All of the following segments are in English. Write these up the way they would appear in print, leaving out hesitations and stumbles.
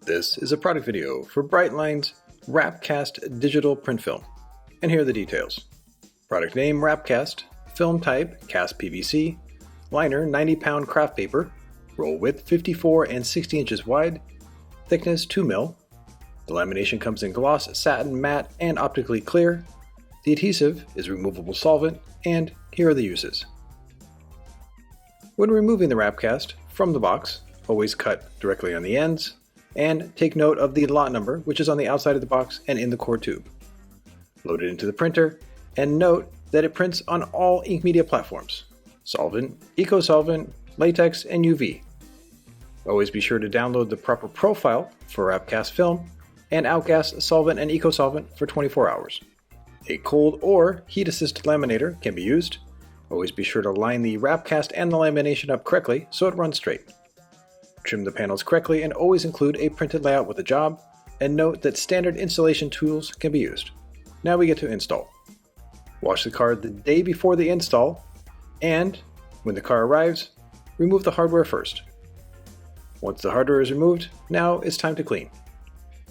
This is a product video for Briteline's WrapCAST digital print film, and here are the details. Product name WrapCAST, film type cast PVC, liner 90-pound craft paper, roll width 54 and 60 inches wide, thickness 2 mm. The lamination comes in gloss, satin, matte, and optically clear. The adhesive is removable solvent, and here are the uses. When removing the WrapCAST from the box, always cut directly on the ends, and take note of the lot number, which is on the outside of the box and in the core tube. Load it into the printer, and note that it prints on all ink media platforms: solvent, eco-solvent, latex, and UV. Always be sure to download the proper profile for WrapCAST film and outgas solvent and eco-solvent for 24 hours. A cold or heat-assisted laminator can be used. Always be sure to line the WrapCAST and the lamination up correctly so it runs straight. Trim the panels correctly and always include a printed layout with the job, and note that standard installation tools can be used. Now we get to install. Wash the card the day before the install, and when the car arrives, remove the hardware first. Once the hardware is removed, now it's time to clean.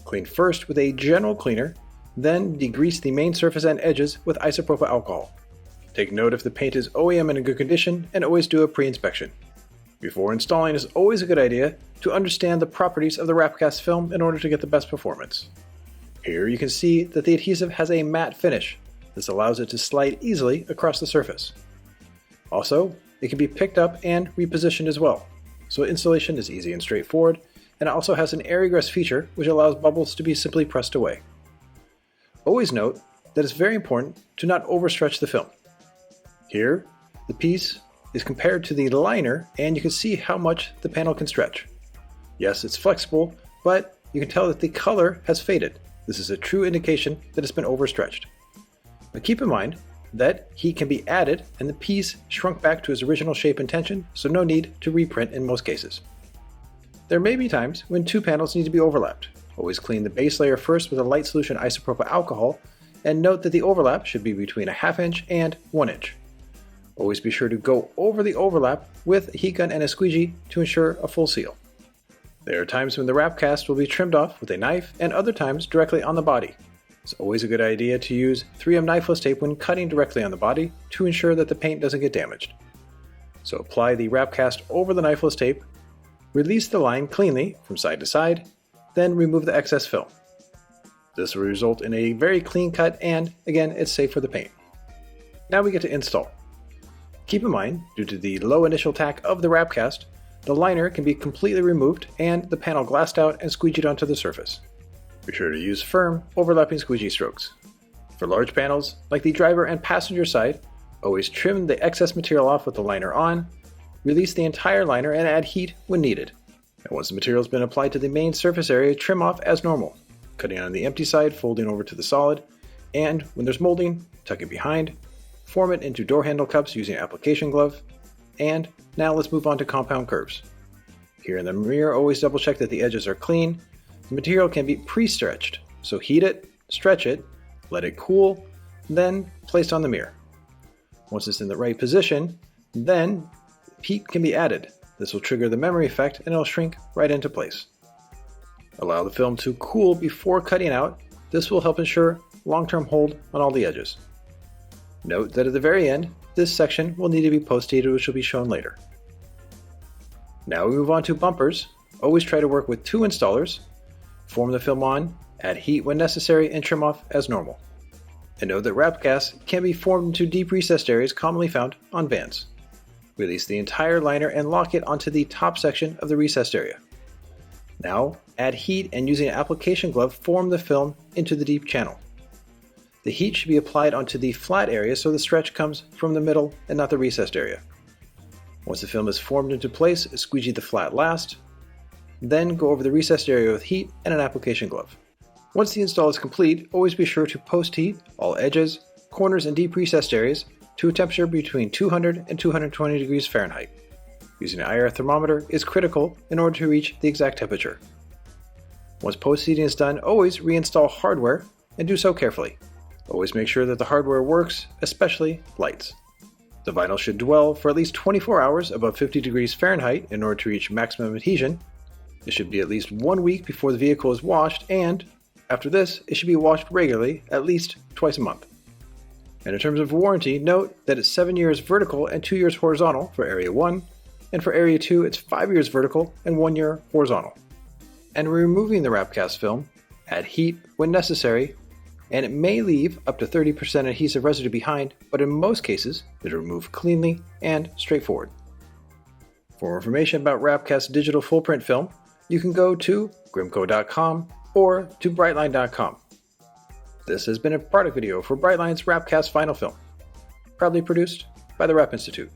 Clean first with a general cleaner, then degrease the main surface and edges with isopropyl alcohol. Take note if the paint is OEM and in good condition, and always do a pre-inspection. Before installing, it's always a good idea to understand the properties of the WrapCAST film in order to get the best performance. Here you can see that the adhesive has a matte finish. This allows it to slide easily across the surface. Also, it can be picked up and repositioned as well, so installation is easy and straightforward, and it also has an air egress feature which allows bubbles to be simply pressed away. Always note that it's very important to not overstretch the film. Here, the piece is compared to the liner, and you can see how much the panel can stretch. Yes, it's flexible, but you can tell that the color has faded. This is a true indication that it's been overstretched. But keep in mind that heat can be added and the piece shrunk back to its original shape and tension, so no need to reprint in most cases. There may be times when two panels need to be overlapped. Always clean the base layer first with a light solution isopropyl alcohol, and note that the overlap should be between a 1/2 inch and 1 inch. Always be sure to go over the overlap with a heat gun and a squeegee to ensure a full seal. There are times when the WrapCAST will be trimmed off with a knife, and other times directly on the body. It's always a good idea to use 3M Knifeless tape when cutting directly on the body to ensure that the paint doesn't get damaged. So apply the WrapCAST over the Knifeless tape, release the line cleanly from side to side, then remove the excess film. This will result in a very clean cut, and again, it's safe for the paint. Now we get to install. Keep in mind, due to the low initial tack of the WrapCAST, the liner can be completely removed and the panel glassed out and squeegeed onto the surface. Be sure to use firm, overlapping squeegee strokes. For large panels, like the driver and passenger side, always trim the excess material off with the liner on, release the entire liner and add heat when needed. And once the material has been applied to the main surface area, trim off as normal, cutting on the empty side, folding over to the solid, and when there's molding, tuck it behind, form it into door handle cups using an application glove, and now let's move on to compound curves. Here in the mirror, always double check that the edges are clean. The material can be pre-stretched, so heat it, stretch it, let it cool, then place on the mirror. Once it's in the right position, then heat can be added. This will trigger the memory effect and it'll shrink right into place. Allow the film to cool before cutting out. This will help ensure long-term hold on all the edges. Note that at the very end, this section will need to be post-heated, which will be shown later. Now we move on to bumpers. Always try to work with 2 installers. Form the film on, add heat when necessary, and trim off as normal. And note that WrapCAST can be formed into deep recessed areas commonly found on vans. Release the entire liner and lock it onto the top section of the recessed area. Now add heat and using an application glove form the film into the deep channel. The heat should be applied onto the flat area so the stretch comes from the middle and not the recessed area. Once the film is formed into place, squeegee the flat last, then go over the recessed area with heat and an application glove. Once the install is complete, always be sure to post-heat all edges, corners, and deep recessed areas to a temperature between 200 and 220 degrees Fahrenheit. Using an IR thermometer is critical in order to reach the exact temperature. Once post-heating is done, always reinstall hardware and do so carefully. Always make sure that the hardware works, especially lights. The vinyl should dwell for at least 24 hours above 50 degrees Fahrenheit in order to reach maximum adhesion. It should be at least 1 week before the vehicle is washed, and after this, it should be washed regularly, at least twice a month. And in terms of warranty, note that it's 7 years vertical and 2 years horizontal for Area 1, and for Area 2 it's 5 years vertical and 1 year horizontal. And removing the WrapCAST film, add heat when necessary, and it may leave up to 30% adhesive residue behind, but in most cases it is removed cleanly and straightforward. For more information about WrapCAST digital full print film, you can go to grimco.com or to briteline.com. This has been a product video for Briteline's WrapCAST Vinyl Film, proudly produced by the Wrap Institute.